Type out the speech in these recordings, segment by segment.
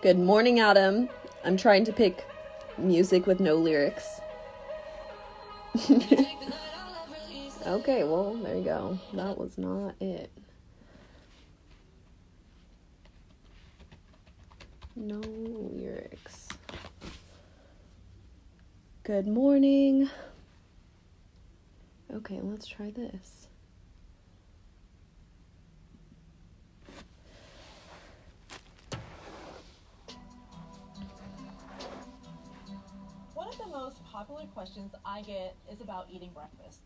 Good morning, Adam. I'm trying to pick music with no lyrics. Okay, well, there you go. That was not it. No lyrics. Good morning. Okay, let's try this. One of the most popular questions I get is about eating breakfast.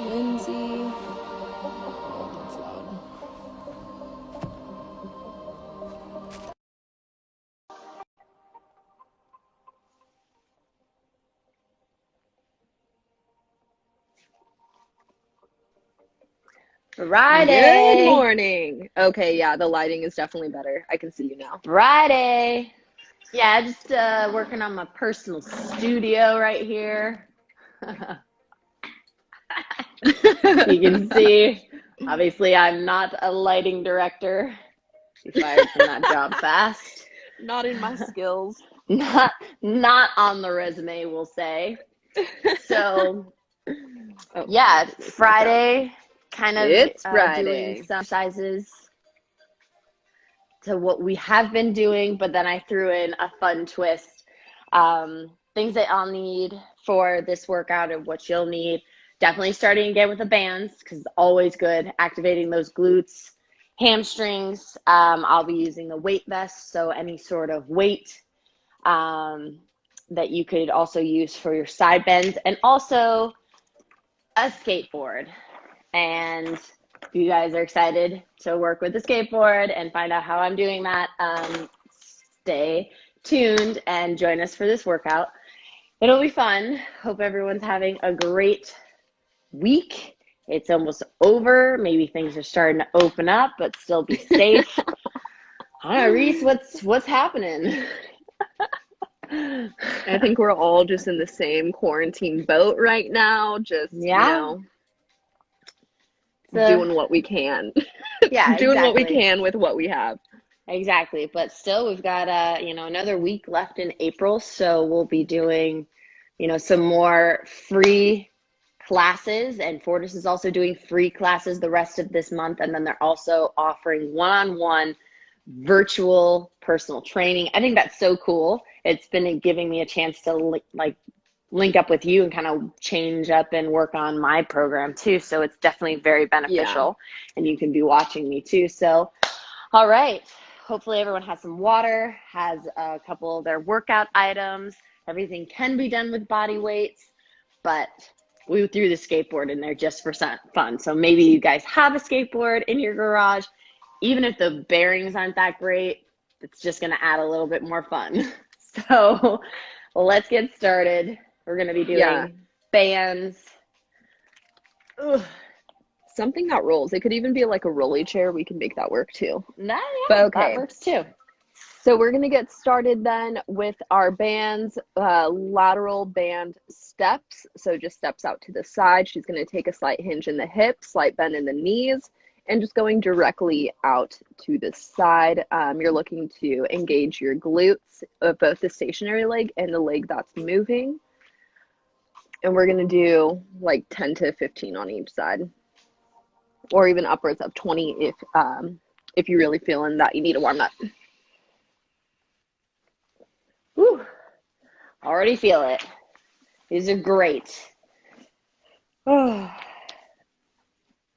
Lindsey. Oh, that's loud. Good Friday. morning. Okay, yeah, the lighting is definitely better. I can see you now. Friday. Yeah, just working on my personal studio right here. You can see, obviously, I'm not a lighting director. Be fired from that job fast. Not in my skills. Not on the resume, we'll say. So, Oh, yeah, Friday, kind of It's doing Friday. some exercises to what we have been doing, but then I threw in a fun twist. Things that I'll need for this workout and what you'll need. Definitely starting again with the bands because it's always good activating those glutes, hamstrings. I'll be using the weight vest, so any sort of weight that you could also use for your side bends, and also a skateboard. And you guys are excited to work with the skateboard and find out how I'm doing that, stay tuned and join us for this workout. It'll be fun. Hope everyone's having a great week. It's almost over. Maybe things are starting to open up, but still be safe. I don't know, Reese, what's happening? I think we're all just in the same quarantine boat right now. Just, Yeah. doing what we can. Yeah, Doing what we exactly. can with what we have. Exactly. But still, we've got, another week left in April. So we'll be doing, some more free classes. And Fortis is also doing free classes the rest of this month. And then they're also offering one-on-one virtual personal training. I think that's so cool. It's been giving me a chance to link up with you and kind of change up and work on my program too. So it's definitely very beneficial. And you can be watching me too. So, all right. Hopefully everyone has some water, has a couple of their workout items. Everything can be done with body weights, but we threw the skateboard in there just for fun. So maybe you guys have a skateboard in your garage. Even if the bearings aren't that great, it's just going to add a little bit more fun. So let's get started. We're going to be doing bands. Ugh. Something that rolls. It could even be like a rolly chair. We can make that work too. Yeah, But okay. that works too. So we're going to get started then with our bands, lateral band steps. So just steps out to the side. She's going to take a slight hinge in the hips, slight bend in the knees, and just going directly out to the side. You're looking to engage your glutes of both the stationary leg and the leg that's moving. And we're going to do like 10 to 15 on each side, or even upwards of 20 if you're really feeling that you need a warm up. Whew. Already feel it. These are great. Oh.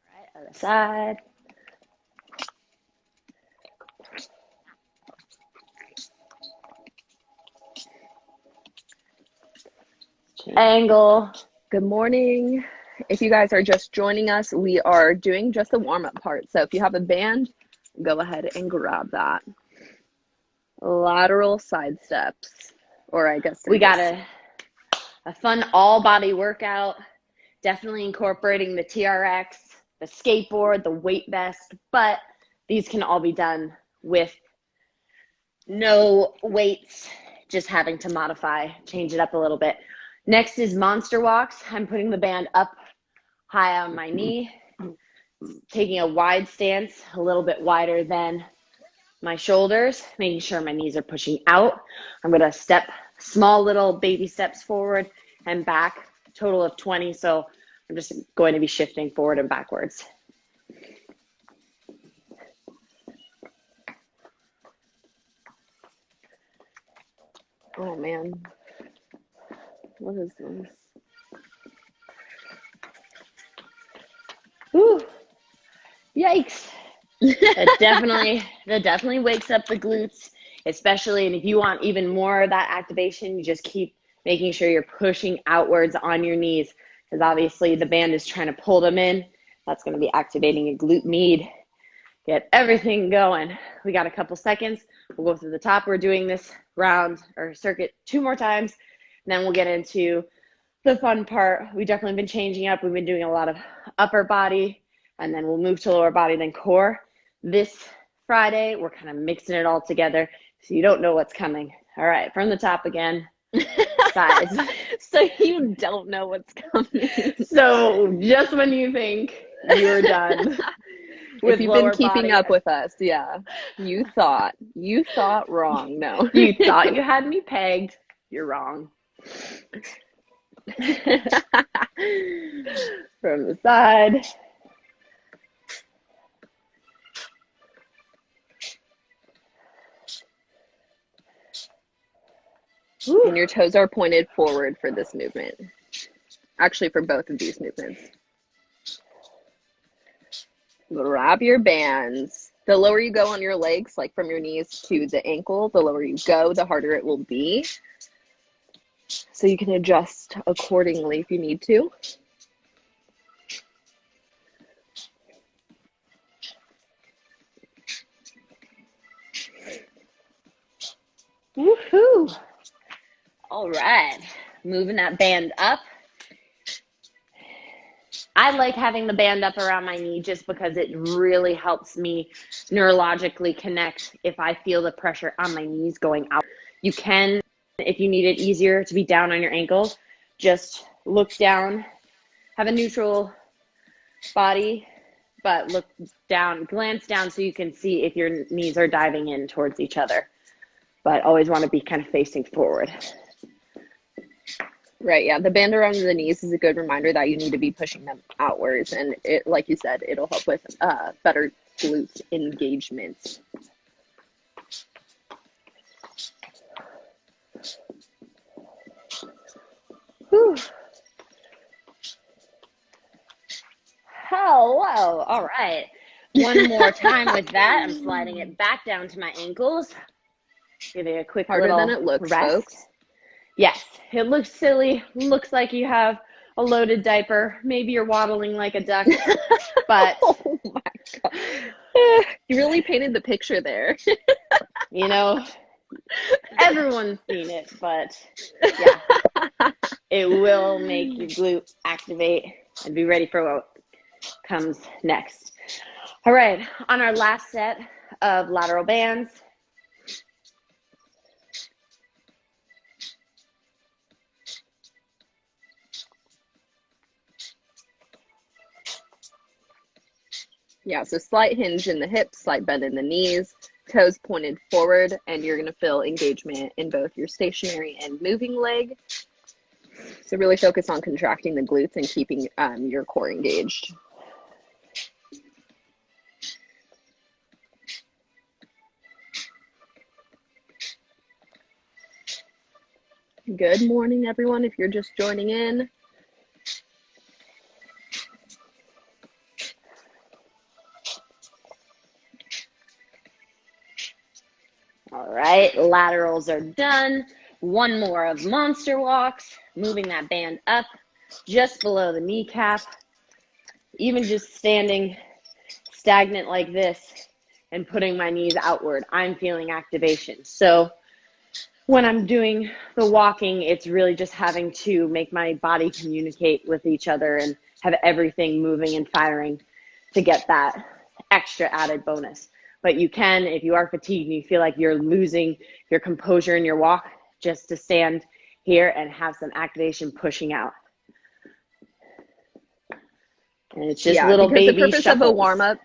Right, other side. Angle. Good morning. If you guys are just joining us, we are doing just the warm-up part. So if you have a band, go ahead and grab that. Lateral side steps, or I guess we got a fun all-body workout. Definitely incorporating the TRX, the skateboard, the weight vest, but these can all be done with no weights, just having to change it up a little bit. Next is monster walks. I'm putting the band up high on my knee, taking a wide stance, a little bit wider than my shoulders, making sure my knees are pushing out. I'm going to step small little baby steps forward and back, total of 20. So I'm just going to be shifting forward and backwards. Oh man. What is this? Whew. Yikes. That definitely wakes up the glutes, especially, and if you want even more of that activation, you just keep making sure you're pushing outwards on your knees, because obviously the band is trying to pull them in. That's going to be activating a glute med. Get everything going. We got a couple seconds. We'll go through the top. We're doing this round or circuit 2 more times, and then we'll get into the fun part. We've definitely been changing up. We've been doing a lot of upper body, and then we'll move to lower body, then core. This Friday, we're kind of mixing it all together so you don't know what's coming. All right, from the top again. Sides. So you don't know what's coming. So just when you think you're done. If you've been keeping up with us, yeah. You thought wrong. No. You thought you had me pegged. You're wrong. From the side. And your toes are pointed forward for this movement. Actually, for both of these movements. Grab your bands. The lower you go on your legs, like from your knees to the ankle, the lower you go, the harder it will be. So you can adjust accordingly if you need to. Woohoo! All right, moving that band up. I like having the band up around my knee just because it really helps me neurologically connect if I feel the pressure on my knees going out. You can, if you need it easier to be down on your ankles, just look down, have a neutral body, but look down, glance down so you can see if your knees are diving in towards each other. But always want to be kind of facing forward. Right, yeah. The band around the knees is a good reminder that you need to be pushing them outwards. And it, like you said, it'll help with better glute engagement. Whew. Hello. All right. One more time with that. I'm sliding it back down to my ankles. Giving a quick Harder little than it looks, rest. folks. Yes, it looks silly. Looks like you have a loaded diaper. Maybe you're waddling like a duck, but Oh my God. You really painted the picture there. you know, everyone's seen it, but yeah, it will make your glute activate and be ready for what comes next. All right, on our last set of lateral bands, Yeah, so slight hinge in the hips, slight bend in the knees, toes pointed forward, and you're going to feel engagement in both your stationary and moving leg. So really focus on contracting the glutes and keeping your core engaged. Good morning, everyone, if you're just joining in. all right, laterals are done. One more of monster walks, moving that band up just below the kneecap. Even just standing stagnant like this and putting my knees outward, I'm feeling activation. So when I'm doing the walking, it's really just having to make my body communicate with each other and have everything moving and firing to get that extra added bonus. But you can, if you are fatigued and you feel like you're losing your composure in your walk, just to stand here and have some activation pushing out. And it's just little baby the purpose shuffles. of a warm-up,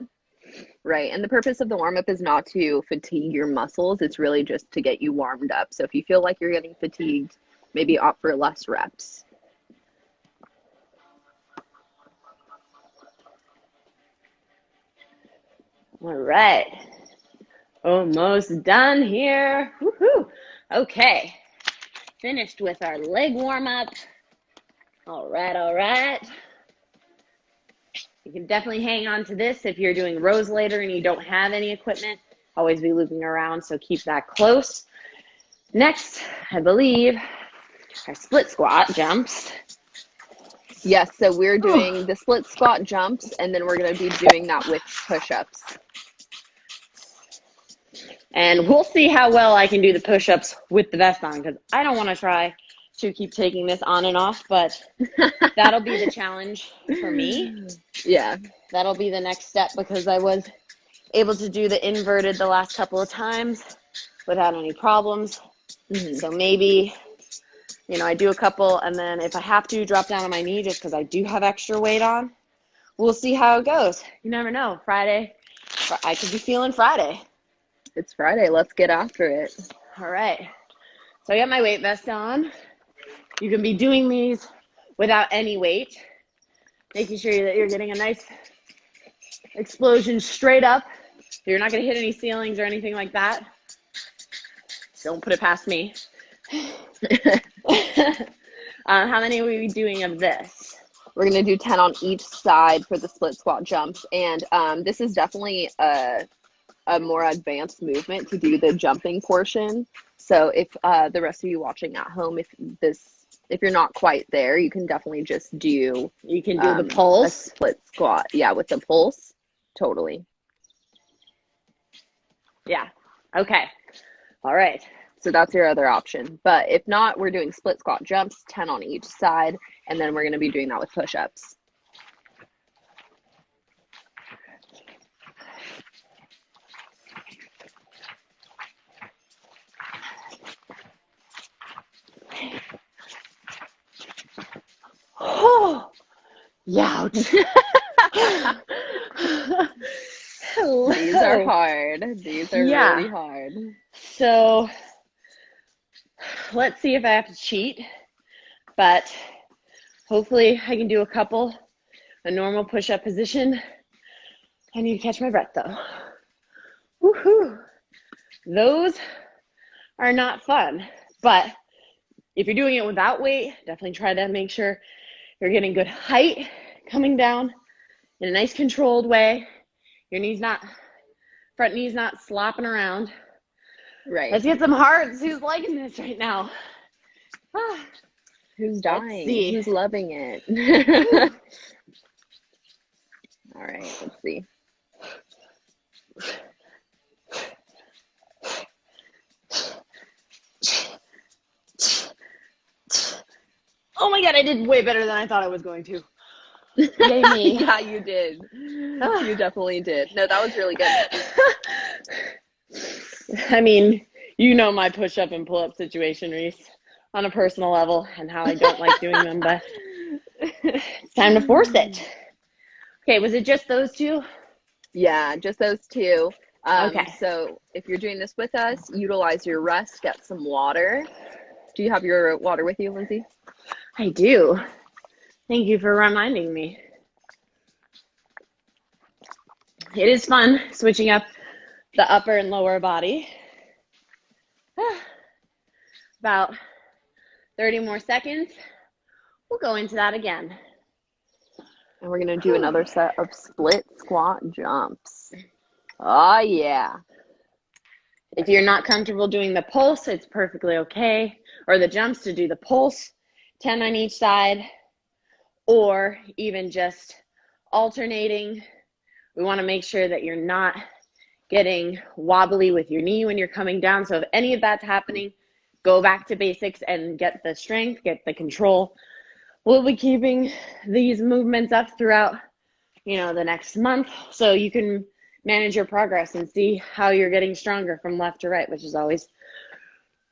right, and the purpose of the warm-up is not to fatigue your muscles. It's really just to get you warmed up. So if you feel like you're getting fatigued, maybe opt for less reps. All right. Almost done here. Woohoo. Okay. Finished with our leg warm-up. All right. You can definitely hang on to this if you're doing rows later and you don't have any equipment. Always be looping around, so keep that close. Next, I believe, our split squat jumps. Yes, so we're doing the split squat jumps, and then we're going to be doing that with push-ups. And we'll see how well I can do the push-ups with the vest on, because I don't want to try to keep taking this on and off, but that'll be the challenge for me. Yeah. That'll be the next step, because I was able to do the inverted the last couple of times without any problems. Mm-hmm. So maybe, I do a couple, and then if I have to, drop down on my knee just because I do have extra weight on. We'll see how it goes. You never know. Friday, I could be feeling Friday. It's Friday. Let's get after it. All right. So I got my weight vest on. You can be doing these without any weight, making sure that you're getting a nice explosion straight up. You're not going to hit any ceilings or anything like that. Don't put it past me. How many are we doing of this? We're going to do 10 on each side for the split squat jumps. And this is definitely a more advanced movement to do the jumping portion. So if the rest of you watching at home, if you're not quite there, you can definitely just do the pulse, a split squat. Yeah, with the pulse. Totally. Yeah. Okay. All right. So that's your other option. But if not, we're doing split squat jumps, 10 on each side, and then we're going to be doing that with push-ups. Oh, youch. These are hard. These are really hard. So let's see if I have to cheat, but hopefully I can do a normal push-up position. I need to catch my breath though. Woohoo! Those are not fun, but if you're doing it without weight, definitely try to make sure you're getting good height coming down in a nice controlled way. Your front knees not slopping around. Right. Let's get some hearts. Who's liking this right now? Who's dying? Who's loving it? All right, let's see. Oh my God, I did way better than I thought I was going to. Yay me. Yeah, you did. You definitely did. No, that was really good. I mean, you know my push-up and pull-up situation, Reese, on a personal level, and how I don't like doing them, but it's time to force it. Okay, was it just those two? Yeah, just those two. Okay. So if you're doing this with us, utilize your rest, get some water. Do you have your water with you, Lindsey? I do. Thank you for reminding me. It is fun switching up the upper and lower body. About 30 more seconds. We'll go into that again. And we're going to do another set of split squat jumps. Oh, yeah. If you're not comfortable doing the pulse, it's perfectly okay. Or the jumps, to do the pulse, 10 on each side. Or even just alternating. We want to make sure that you're not getting wobbly with your knee when you're coming down. So if any of that's happening, go back to basics and get the strength, get the control. We'll be keeping these movements up throughout, the next month, so you can manage your progress and see how you're getting stronger from left to right, which is always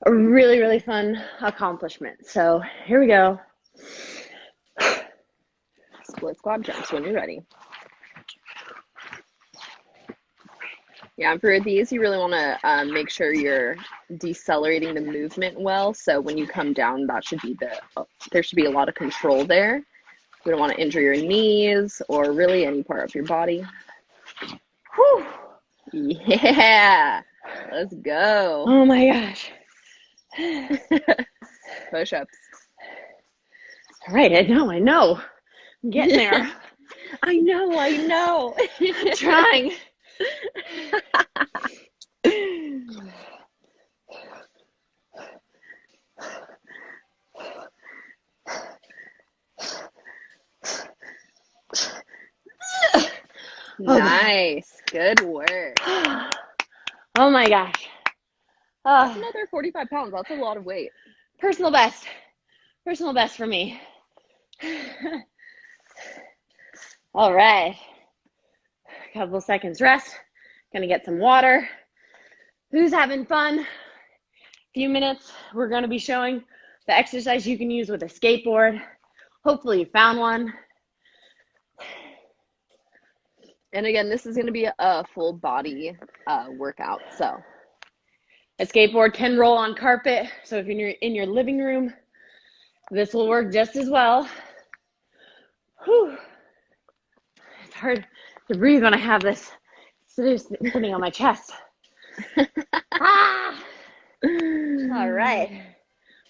a really, really fun accomplishment. So here we go. Split squat jumps when you're ready. Yeah, and for these, you really want to make sure you're decelerating the movement well. So when you come down, that should be there should be a lot of control there. You don't want to injure your knees or really any part of your body. Whew. Yeah, let's go. Oh my gosh. Push-ups. All right, I know. I'm getting there. I know. I'm trying. Nice. Good work. Oh my gosh. That's another 45 pounds. That's a lot of weight. Personal best. Personal best for me. All right. A couple seconds rest. Gonna get some water. Who's having fun? Few minutes. We're gonna be showing the exercise you can use with a skateboard. Hopefully you found one. And again, this is going to be a full body workout. So a skateboard can roll on carpet. So if you're in your living room, this will work just as well. Whew. It's hard to breathe when I have this sitting on my chest. Ah! All right.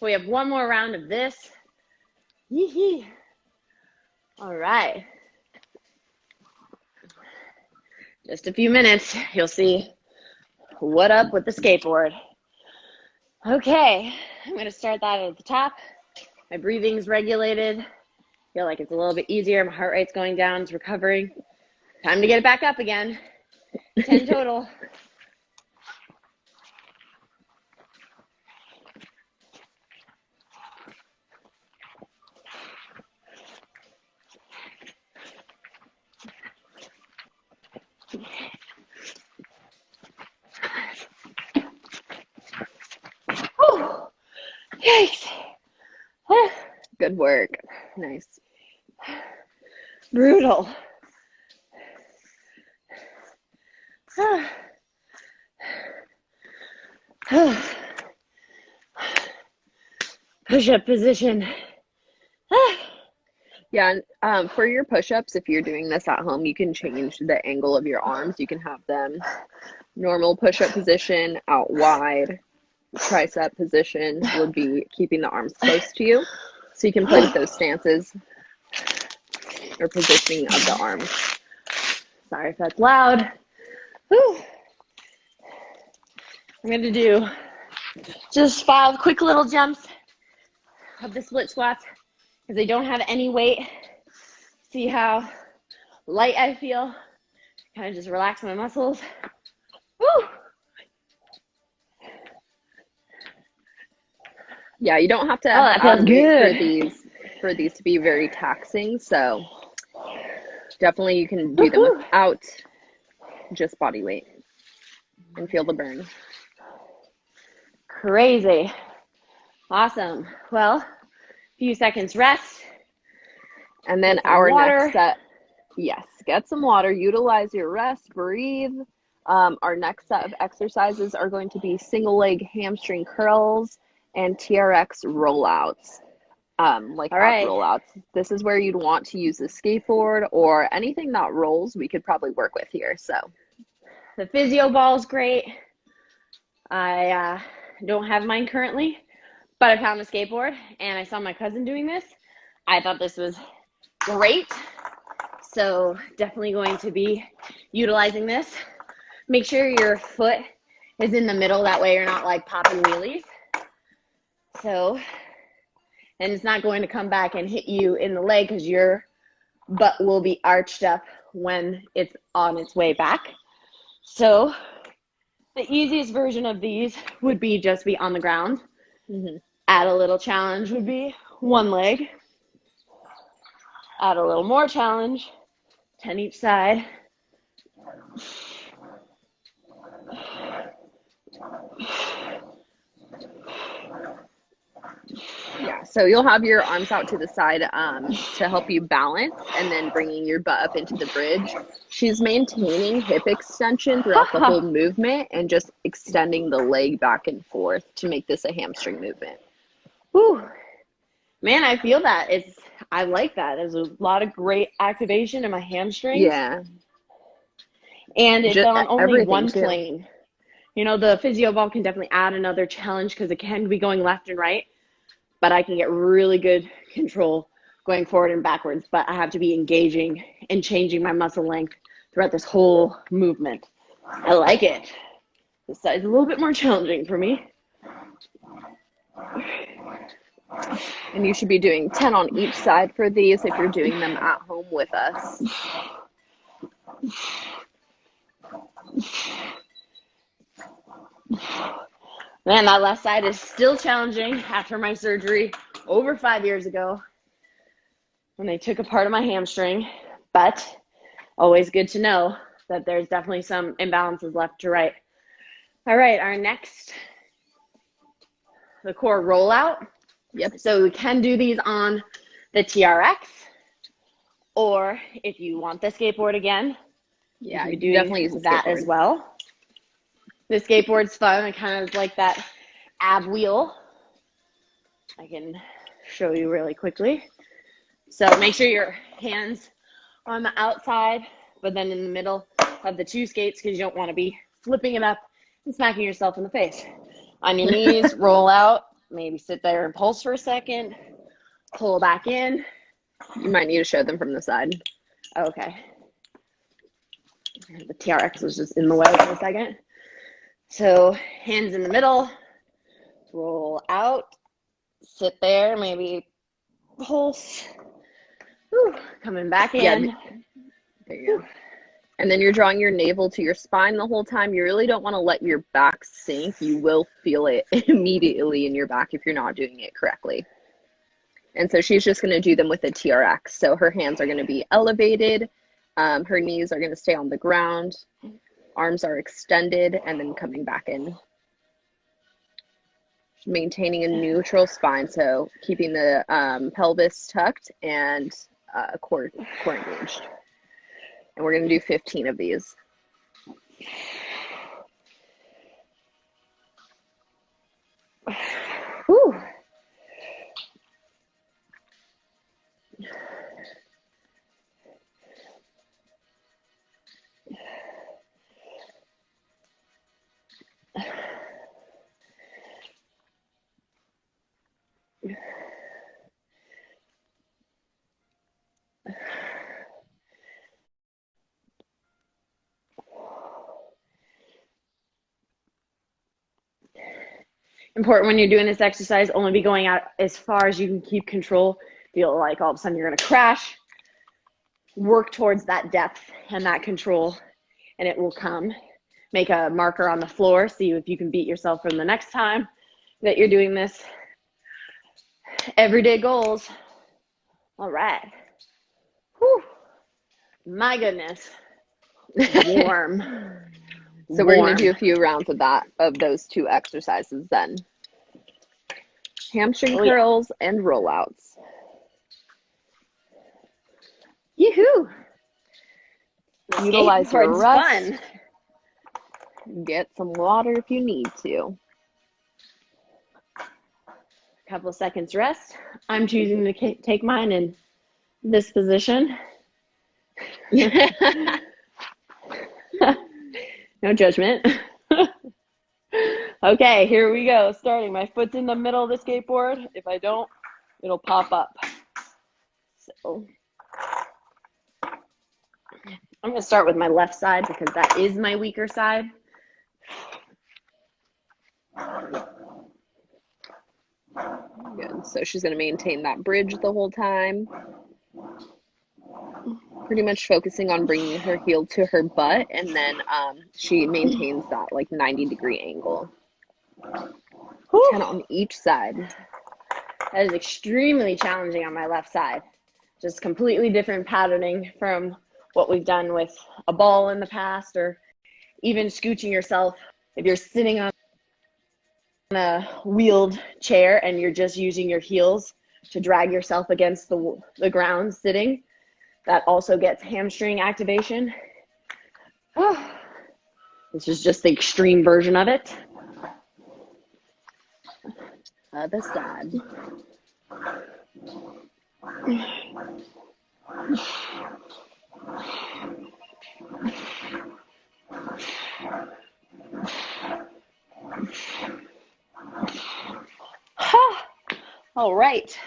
We have one more round of this. Yee-hee. All right. Just a few minutes, you'll see what up with the skateboard. Okay, I'm going to start that at the top. My breathing's regulated. Feel like it's a little bit easier. My heart rate's going down. It's recovering. Time to get it back up again. 10 total. Oh, yikes. good work. Nice. Brutal. Push-up position. Yeah, and for your push-ups, if you're doing this at home, you can change the angle of your arms. You can have them normal push-up position, out wide. Tricep position would be keeping the arms close to you. So you can play with those stances or positioning of the arms. Sorry if that's loud. Whew. I'm going to do just 5 quick little jumps of the split squats because they don't have any weight. See how light I feel. Kind of just relax my muscles. Woo! Yeah, you don't have to that feels good. for these to be very taxing. So definitely you can do them without just body weight and feel the burn. Crazy. Awesome. Well, few seconds rest. And then our next set, yes, get some water, utilize your rest, breathe. Our next set of exercises are going to be single leg hamstring curls and TRX rollouts, like rollouts. This is where you'd want to use the skateboard or anything that rolls. We could probably work with here. So the physio ball is great. I don't have mine currently, but I found a skateboard and I saw my cousin doing this. I thought this was great. So definitely going to be utilizing this. Make sure your foot is in the middle. That way you're not like popping wheelies. So, and it's not going to come back and hit you in the leg because your butt will be arched up when it's on its way back. So the easiest version of these would be just be on the ground. Add a little challenge would be one leg. Add a little more challenge, 10 each side. So you'll have your arms out to the side to help you balance, and then bringing your butt up into the bridge. She's maintaining hip extension throughout the whole movement and just extending the leg back and forth to make this a hamstring movement. Whew. Man, I feel that. I like that. There's a lot of great activation in my hamstrings. Yeah. And it's on only one too. plane. You know, the physio ball can definitely add another challenge because it can be going left and right, but I can get really good control going forward and backwards, but I have to be engaging and changing my muscle length throughout this whole movement. I like it. This side's a little bit more challenging for me. And you should be doing 10 on each side for these if you're doing them at home with us. Man, that left side is still challenging after my surgery over 5 years ago when they took a part of my hamstring, but always good to know that there's definitely some imbalances left to right. All right, our next, the core rollout. Yep. So we can do these on the TRX, or if you want the skateboard again, yeah, you do definitely use that as well. The skateboard's fun. It kind of is like that ab wheel. I can show you really quickly. So make sure your hands are on the outside, but then in the middle of the two skates because you don't want to be flipping it up and smacking yourself in the face. On your knees, roll out. Maybe sit there and pulse for a second. Pull back in. You might need to show them from the side. Okay. The TRX was just in the way for a second. So hands in the middle. Roll out. Sit there. Maybe pulse. Whew. Coming back in. Yeah, there you go. And then you're drawing your navel to your spine the whole time. You really don't want to let your back sink. You will feel it immediately in your back if you're not doing it correctly. And so she's just going to do them with a TRX. So her hands are going to be elevated. Her knees are going to stay on the ground. Arms are extended and then coming back in. Maintaining a neutral spine. So keeping the pelvis tucked and core engaged. And we're going to do 15 of these. Whew. Important when you're doing this exercise, only be going out as far as you can keep control. Feel like all of a sudden you're going to crash. Work towards that depth and that control, and it will come. Make a marker on the floor. See if you can beat yourself from the next time that you're doing this. Everyday goals. All right. Whew. My goodness. Warm. So we're going to do a few rounds of those two exercises then. Hamstring curls and rollouts. Yoo-hoo. Utilize your rest. Fun. Get some water if you need to. A couple seconds rest. I'm choosing to take mine in this position. No judgment. Okay, here we go. Starting. My foot's in the middle of the skateboard. If I don't, it'll pop up. So I'm going to start with my left side because that is my weaker side. Good. So she's going to maintain that bridge the whole time. Pretty much focusing on bringing her heel to her butt, and then she maintains that like 90-degree angle. 10 on each side. That is extremely challenging on my left side. Just completely different patterning from what we've done with a ball in the past, or even scooching yourself. If you're sitting on a wheeled chair and you're just using your heels to drag yourself against the ground sitting. That also gets hamstring activation. Oh, this is just the extreme version of it. Other side. All right.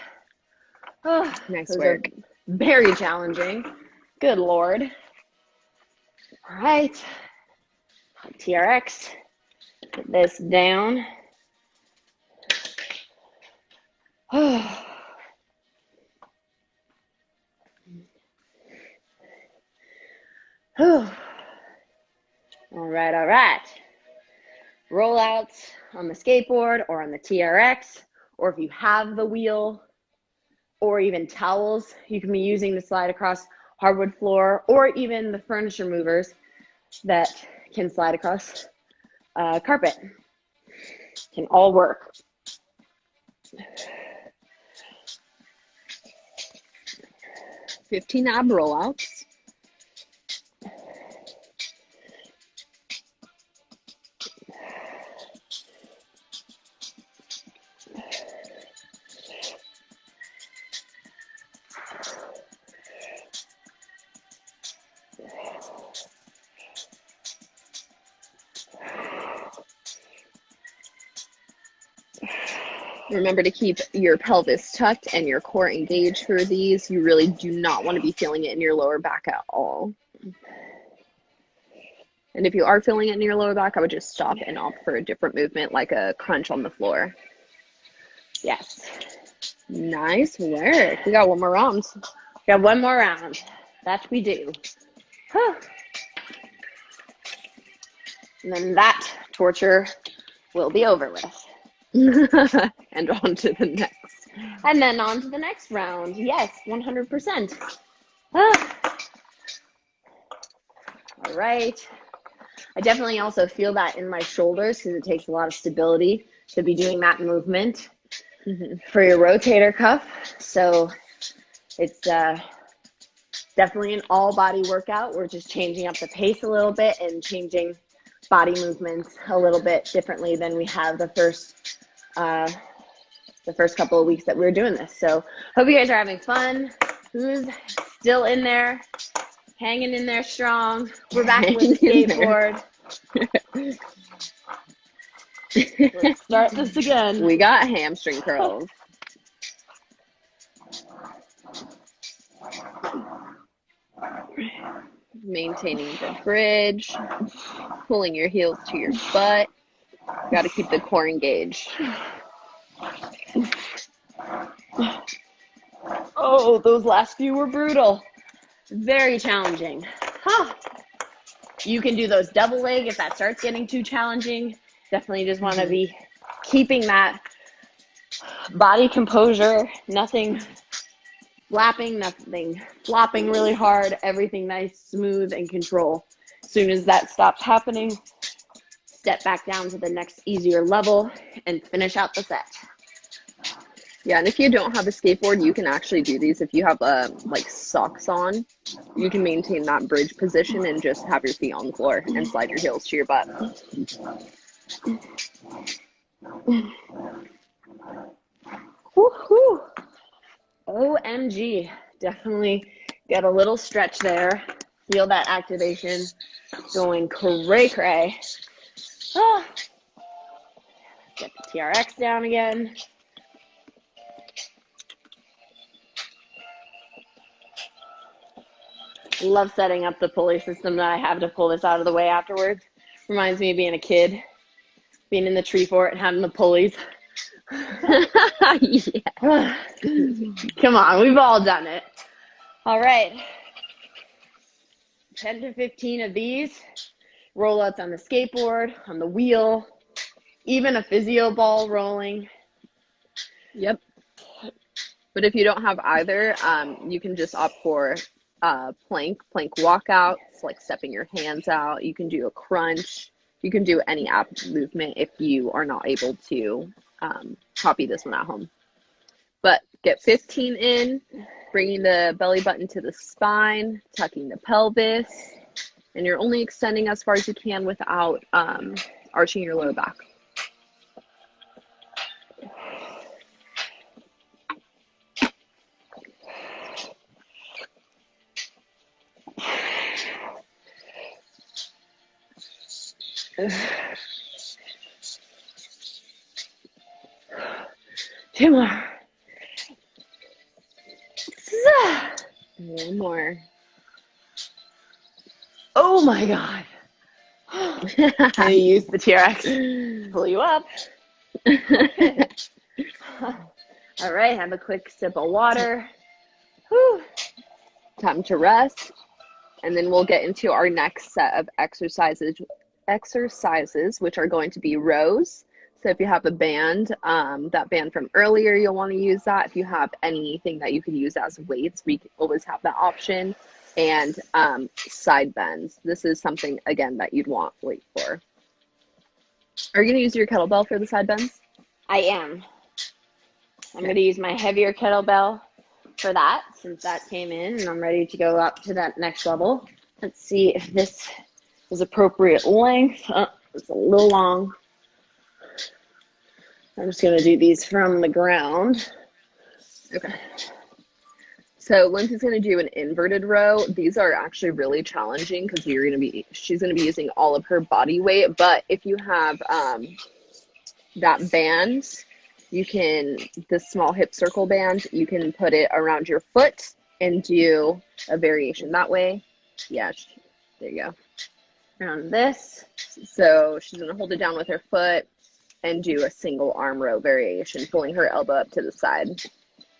Oh, Nice work. Very challenging. Good Lord. All right. TRX. Put this down. Oh. All right, all right. Rollouts on the skateboard or on the TRX, or if you have the wheel, or even towels you can be using to slide across hardwood floor, or even the furniture movers that can slide across carpet. Can all work. $15 ab rollouts. Remember to keep your pelvis tucked and your core engaged for these. You really do not want to be feeling it in your lower back at all. And if you are feeling it in your lower back, I would just stop and opt for a different movement, like a crunch on the floor. Yes. Nice work. We got one more round. Got one more round. That we do. And then that torture will be over with. And on to the next. And then on to the next round. Yes, 100%. All right. I definitely also feel that in my shoulders because it takes a lot of stability to be doing that movement for your rotator cuff. So it's definitely an all body workout. We're just changing up the pace a little bit and changing body movements a little bit differently than we have the first couple of weeks that we were doing this. So hope you guys are having fun. Who's still in there? Hanging in there strong. We're back with the skateboard. Let's start this again. We got hamstring curls. Maintaining the bridge, pulling your heels to your butt. Got to keep the core engaged. Oh, those last few were brutal. Very challenging. You can do those double leg if that starts getting too challenging. Definitely just want to be keeping that body composure, nothing flapping, nothing flopping really hard, everything nice, smooth, and control. As soon as that stops happening, step back down to the next easier level and finish out the set. Yeah, and if you don't have a skateboard, you can actually do these. If you have like socks on, you can maintain that bridge position and just have your feet on the floor and slide your heels to your butt. Woohoo! OMG. Definitely get a little stretch there. Feel that activation going cray-cray. Get the TRX down again. Love setting up the pulley system that I have to pull this out of the way afterwards. Reminds me of being a kid, being in the tree fort and having the pulleys. Yeah. Come on, we've all done it. All right. 10 to 15 of these. Rollouts on the skateboard, on the wheel, even a physio ball rolling. Yep. But if you don't have either, you can just opt for plank walkouts, like stepping your hands out. You can do a crunch. You can do any ab movement if you are not able to copy this one at home. But Get 15 in, bringing the belly button to the spine, tucking the pelvis, and you're only extending as far as you can without arching your lower back. Two more. One more. Oh my God. I use the T-Rex to pull you up. Okay. All right, have a quick sip of water. Whew. Time to rest. And then we'll get into our next set of exercises, which are going to be rows. So if you have a band, that band from earlier, you'll want to use that. If you have anything that you could use as weights, we always have that option. And side bends. This is something, again, that you'd want weight for. Are you going to use your kettlebell for the side bends? I am. I'm going to use my heavier kettlebell for that, since that came in, and I'm ready to go up to that next level. Let's see if this is appropriate length. Oh, it's a little long. I'm just going to do these from the ground. Okay. So Lindsey's going to do an inverted row. These are actually really challenging because she's going to be using all of her body weight. But if you have that band, this small hip circle band, you can put it around your foot and do a variation that way. Yeah, there you go. Around this. So she's going to hold it down with her foot and do a single arm row variation, pulling her elbow up to the side.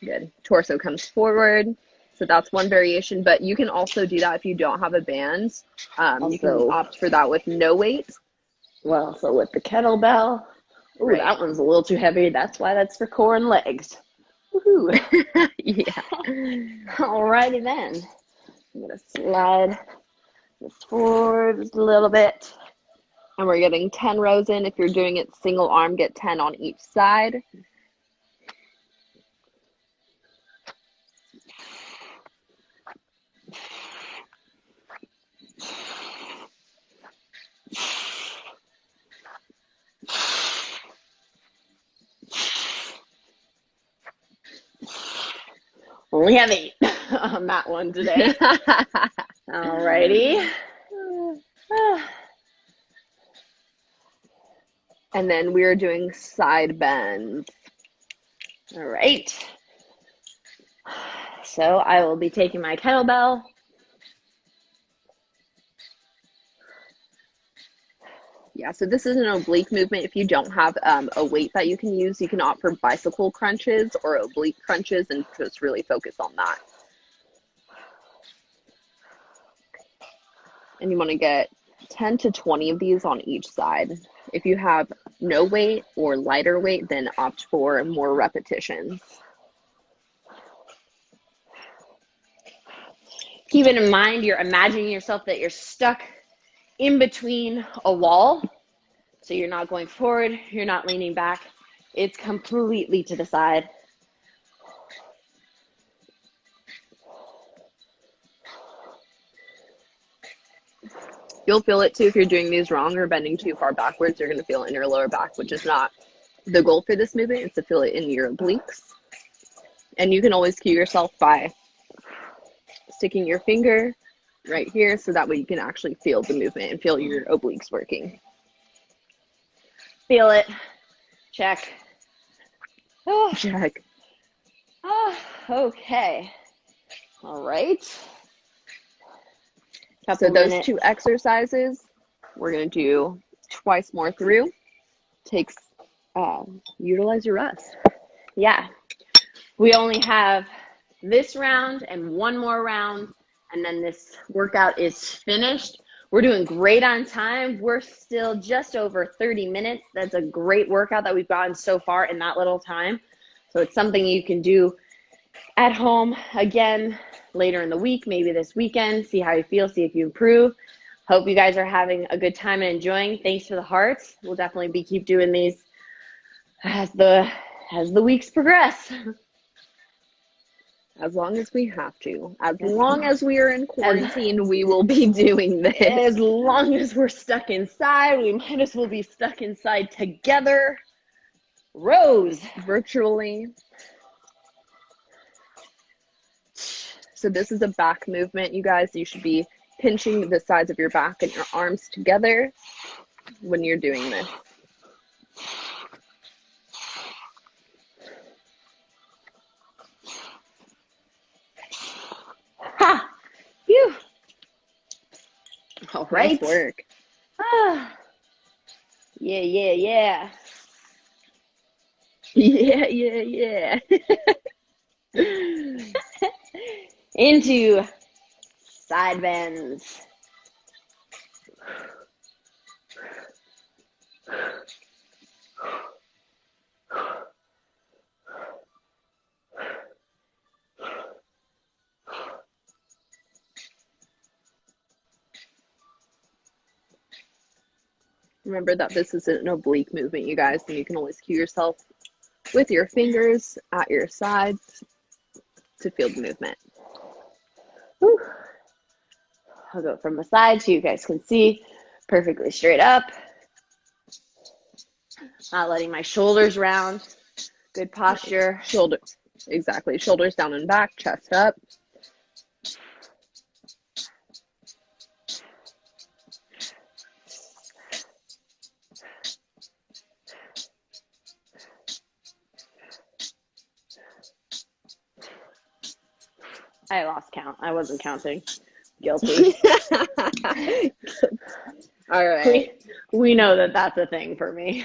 Good. Torso comes forward. So that's one variation, but you can also do that if you don't have a band. You can opt for that with no weight. Well, so with the kettlebell. Ooh, right. That one's a little too heavy. That's why that's for core and legs. Woohoo. Yeah. Alrighty then. I'm going to slide this forward just a little bit. And we're getting 10 rows in. If you're doing it single arm, get 10 on each side. Only have 8 on that one today. Alrighty. And then we're doing side bends. All right. So I will be taking my kettlebell. Yeah, so this is an oblique movement. If you don't have a weight that you can use, you can opt for bicycle crunches or oblique crunches and just really focus on that. And you want to get 10 to 20 of these on each side. If you have no weight or lighter weight, then opt for more repetitions. Keeping in mind, you're imagining yourself that you're stuck in between a wall. So you're not going forward, you're not leaning back. It's completely to the side. You'll feel it too if you're doing these wrong or bending too far backwards. You're going to feel it in your lower back, which is not the goal for this movement. It's to feel it in your obliques. And you can always cue yourself by sticking your finger right here so that way you can actually feel the movement and feel your obliques working. Feel it. Check. Oh, check. Oh, okay. All right. So those 2 exercises, we're going to do twice more through. Takes, utilize your rest. Yeah. We only have this round and one more round, and then this workout is finished. We're doing great on time. We're still just over 30 minutes. That's a great workout that we've gotten so far in that little time. So it's something you can do at home again later in the week, maybe this weekend. See how you feel, see if you improve. Hope you guys are having a good time and enjoying. Thanks for the hearts. We'll definitely keep doing these as the weeks progress. As long as we have to. As long as we are in quarantine, we will be doing this. As long as we're stuck inside, we might as well be stuck inside together. Rows. Virtually. So this is a back movement, you guys. You should be pinching the sides of your back and your arms together when you're doing this. Ha! Phew! All right. Nice work. Ah. Yeah, yeah, yeah. Yeah, yeah, yeah. Into side bends. Remember that this is an oblique movement, you guys, and you can always cue yourself with your fingers at your sides to feel the movement. Whew. I'll go from the side so you guys can see perfectly straight up. Not letting my shoulders round. Good posture. Shoulders, exactly. Shoulders down and back, chest up. I lost count. I wasn't counting. Guilty. All right. We know that that's a thing for me.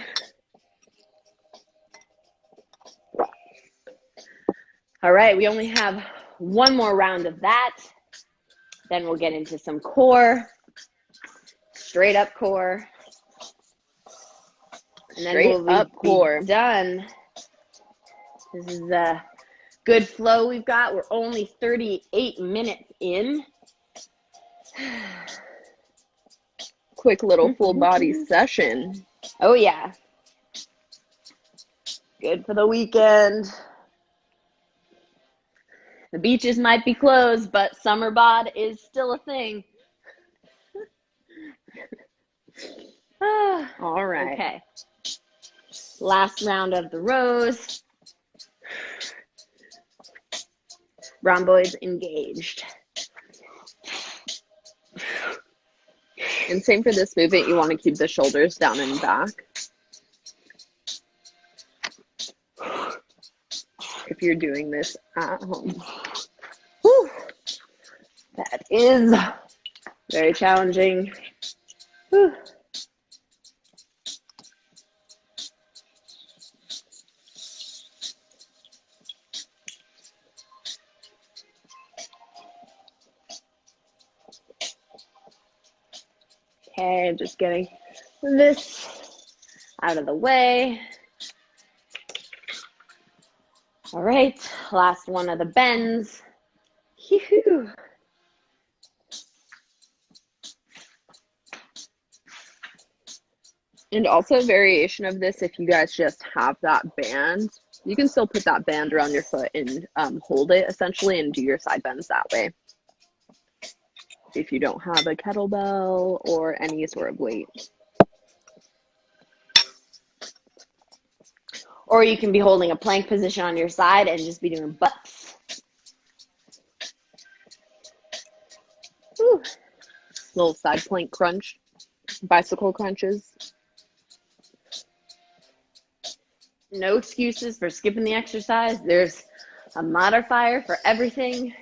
All right, we only have one more round of that. Then we'll get into some core, straight up core. And then we'll be done. This is a good flow we've got. We're only 38 minutes in. Quick little full body session. Oh, yeah. Good for the weekend. The beaches might be closed, but summer bod is still a thing. All right. Okay. Last round of the rows. Rhomboids engaged. And same for this movement, you want to keep the shoulders down and back. If you're doing this at home. Whew. That is very challenging. Whew. Okay, just getting this out of the way. All right, last one of the bends. Yoo-hoo. And also a variation of this, if you guys just have that band, you can still put that band around your foot and hold it essentially and do your side bends that way. If you don't have a kettlebell or any sort of weight. Or you can be holding a plank position on your side and just be doing butts. Whew. Little side plank crunch, bicycle crunches. No excuses for skipping the exercise. There's a modifier for everything.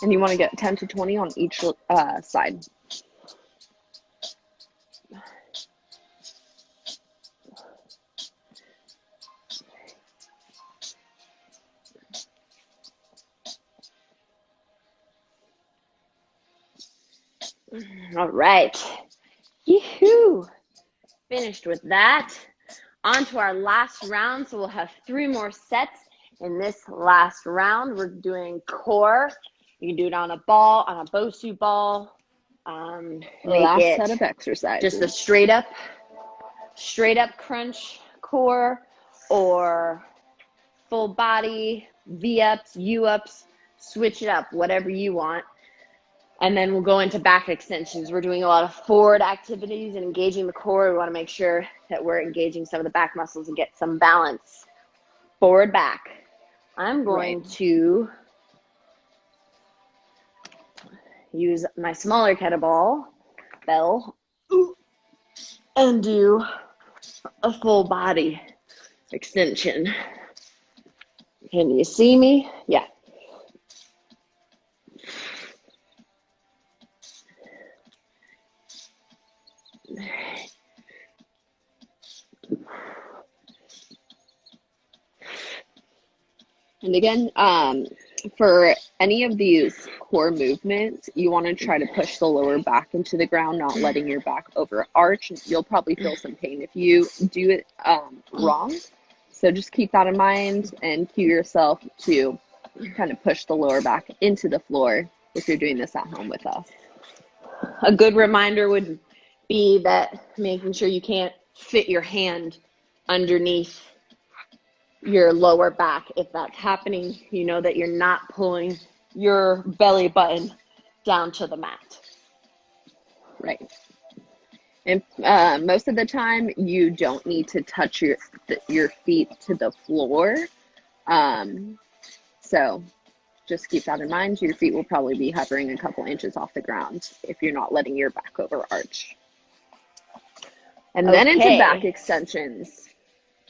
And you want to get 10 to 20 on each side. All right. Yoo-hoo. Finished with that. On to our last round. So we'll have 3 more sets in this last round. We're doing core. You can do it on a ball, on a Bosu ball. Last set of exercises. Just a straight up crunch core, or full body, V-ups, U-ups, switch it up, whatever you want. And then we'll go into back extensions. We're doing a lot of forward activities and engaging the core. We want to make sure that we're engaging some of the back muscles and get some balance. Forward, back. I'm going to use my smaller kettlebell and do a full body extension. Can you see me? Yeah. And again, for any of these core movements, you want to try to push the lower back into the ground, not letting your back overarch. You'll probably feel some pain if you do it wrong. So just keep that in mind and cue yourself to kind of push the lower back into the floor if you're doing this at home with us. A good reminder would be that making sure you can't fit your hand underneath your lower back. If that's happening, you know that you're not pulling your belly button down to the mat. Right. And most of the time, you don't need to touch your feet to the floor. So just keep that in mind. Your feet will probably be hovering a couple inches off the ground if you're not letting your back overarch. And then into back extensions.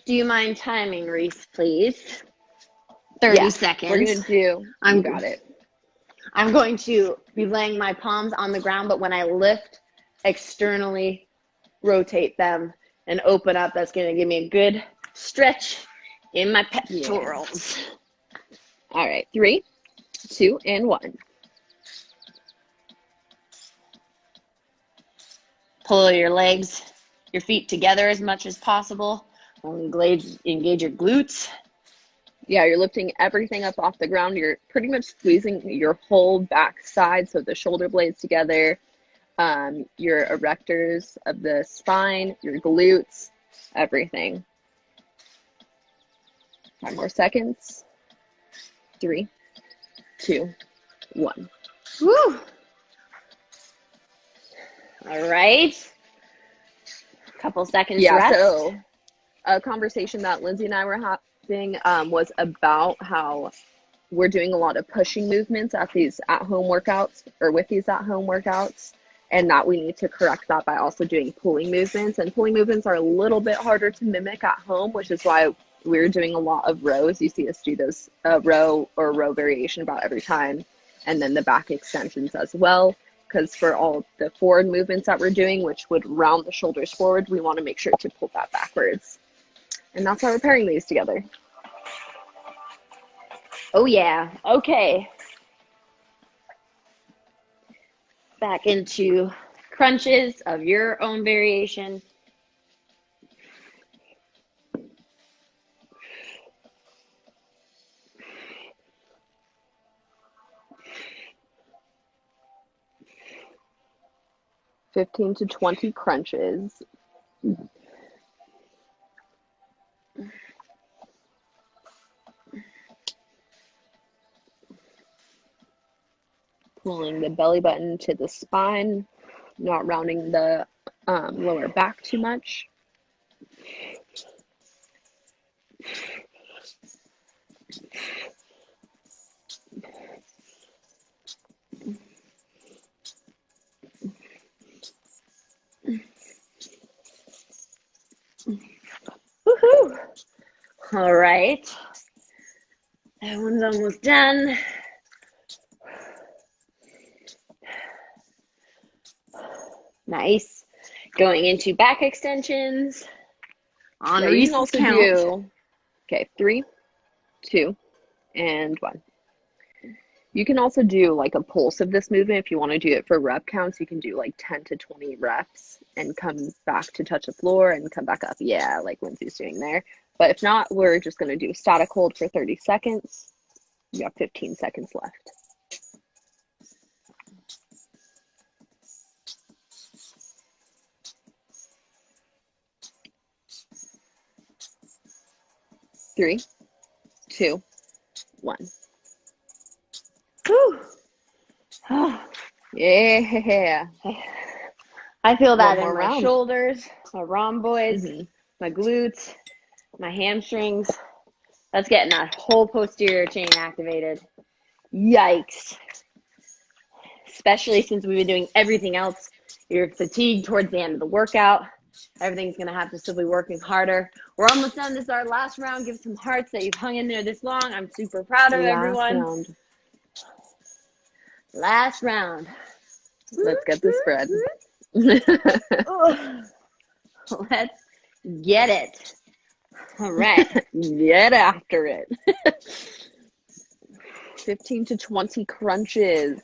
Do you mind timing, Reese, please? 30 seconds. We're going to do, you got it. I'm going to be laying my palms on the ground, but when I lift, externally rotate them and open up. That's going to give me a good stretch in my pectorals. All right, 3, 2, and 1. Pull your legs, your feet together as much as possible. Engage your glutes. Yeah, you're lifting everything up off the ground. You're pretty much squeezing your whole back side, so the shoulder blades together, your erectors of the spine, your glutes, everything. 5 more seconds. 3, 2, 1. Woo! All right. Couple seconds rest. So a conversation that Lindsey and I were having was about how we're doing a lot of pushing movements at these at-home workouts, or with these at-home workouts, and that we need to correct that by also doing pulling movements. And pulling movements are a little bit harder to mimic at home, which is why we're doing a lot of rows. You see us do this row or row variation about every time, and then the back extensions as well. Because for all the forward movements that we're doing, which would round the shoulders forward, we want to make sure to pull that backwards. And that's why we're pairing these together. Oh yeah, okay. Back into crunches of your own variation. (15 to 20 crunches. Pulling the belly button to the spine, not rounding the lower back too much. Woohoo! All right. That one's almost done. Nice. Going into back extensions. On Yeah, Reese's count. do, okay, 3, 2, and 1. You can also do like a pulse of this movement. If you want to do it for rep counts, you can do like 10 to 20 reps and come back to touch the floor and come back up. Yeah, like Lindsey's doing there. But if not, we're just going to do static hold for 30 seconds. You got 15 seconds left. Three, 2, 1. Whew. Yeah. I feel that One in more my round. shoulders, my rhomboids, Mm-hmm. my glutes, my hamstrings. That's getting that whole posterior chain activated. Yikes. Especially since we've been doing everything else. You're fatigued towards the end of the workout. Everything's going to have to still be working harder. We're almost done. This is our last round. Give some hearts that you've hung in there this long. I'm super proud of everyone. Round. Last round. Let's get this spread. Let's get it. All right. Get after it. 15 to 20 crunches.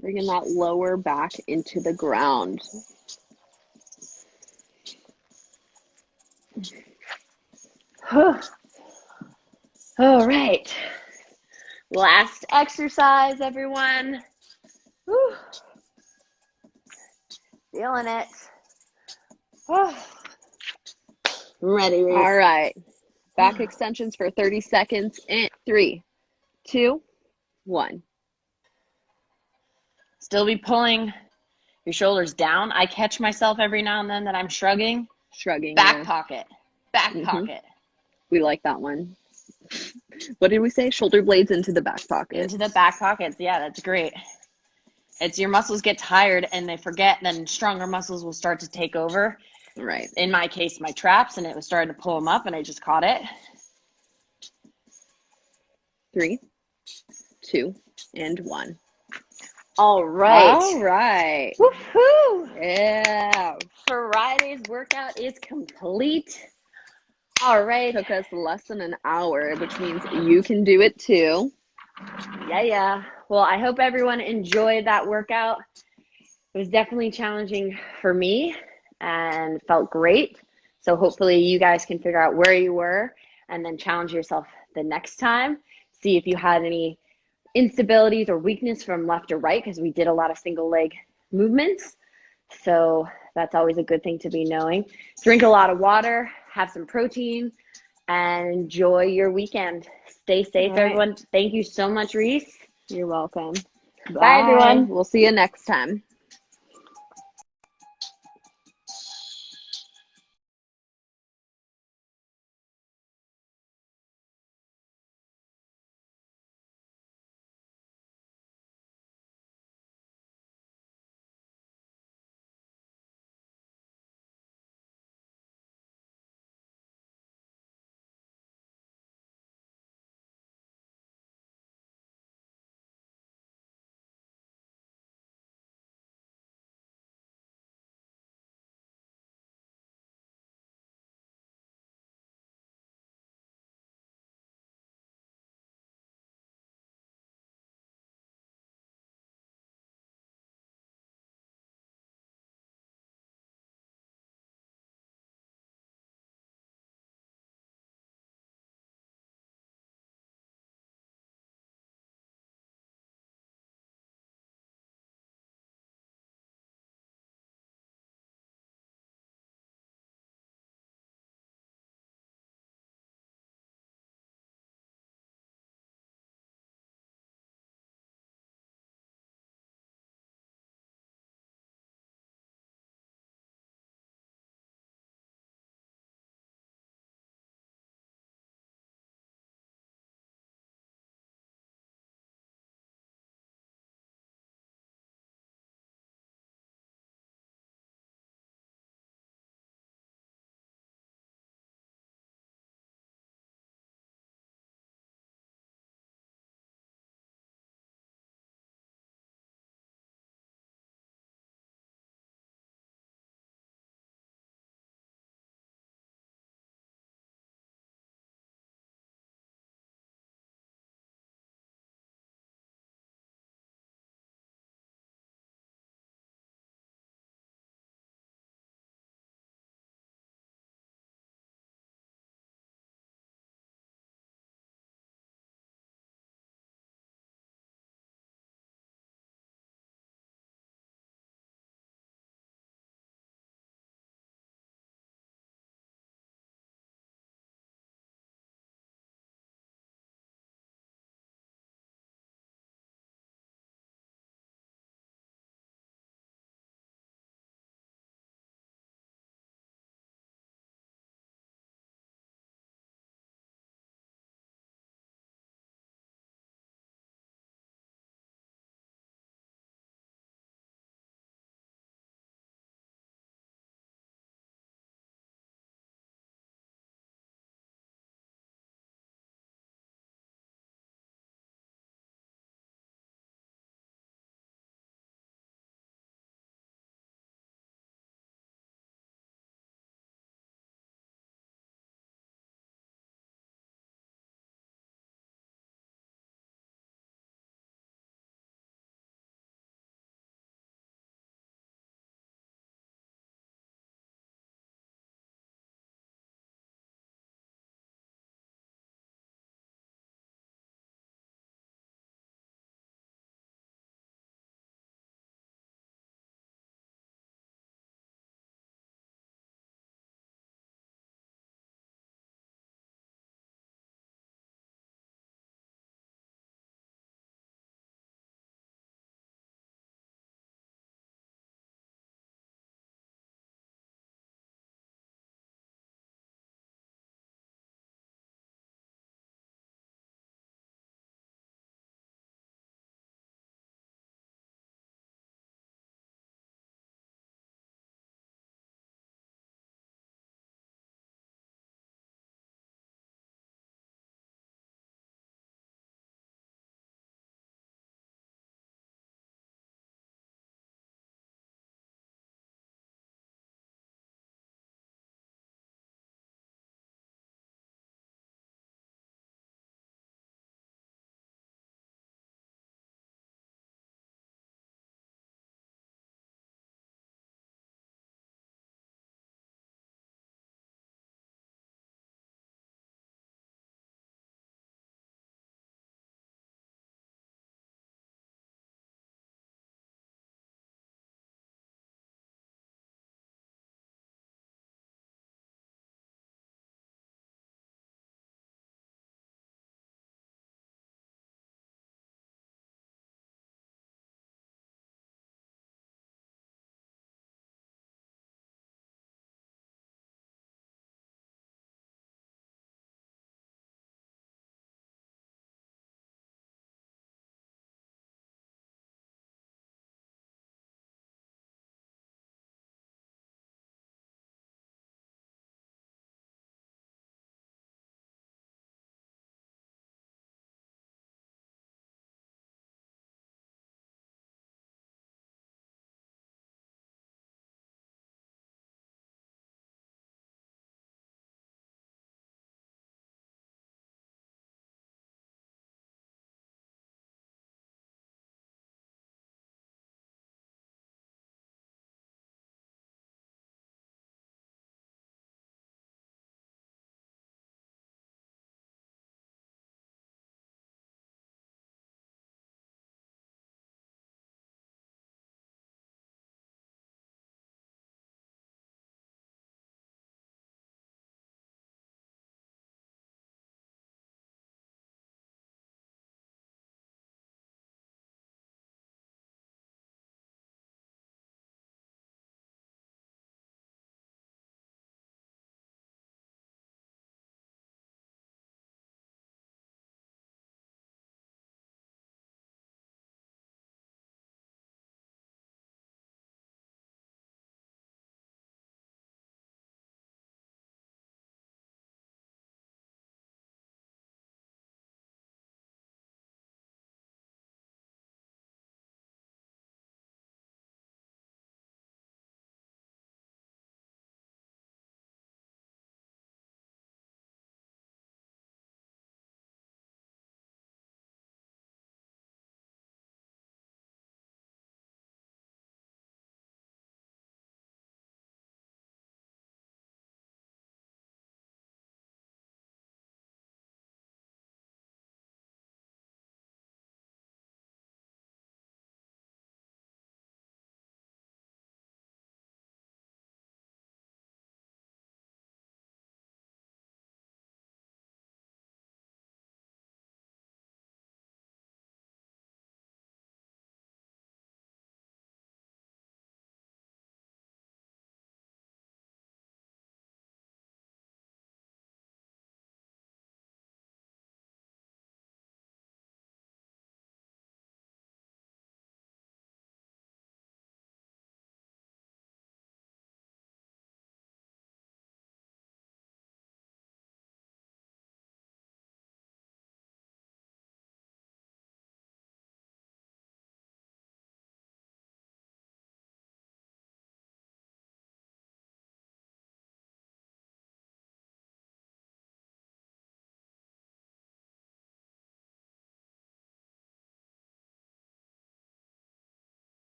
Bringing that lower back into the ground. All right. Last exercise, everyone. Whew. Feeling it. I'm ready, Reese. All right. Back extensions for 30 seconds in 3, 2, 1. Still be pulling your shoulders down. I catch myself every now and then that I'm shrugging. Shrugging. Back yeah. pocket. Back pocket. We like that one. What did we say? Shoulder blades into the back pocket. Into the back pockets. Yeah, that's great. It's your muscles get tired and they forget, then stronger muscles will start to take over. Right. In my case, my traps, and it was starting to pull them up, and I just caught it. 3, 2, and 1. All right. All right. Woohoo! Yeah. Friday's workout is complete. All right. Took us less than an hour, which means you can do it too. Yeah. Well, I hope everyone enjoyed that workout. It was definitely challenging for me and felt great. So hopefully you guys can figure out where you were and then challenge yourself the next time. See if you had any instabilities or weakness from left to right, because we did a lot of single leg movements. So that's always a good thing to be knowing. Drink a lot of water, have some protein, and enjoy your weekend. Stay safe, everyone. Thank you so much, Reese. You're welcome. Bye, everyone. We'll see you next time.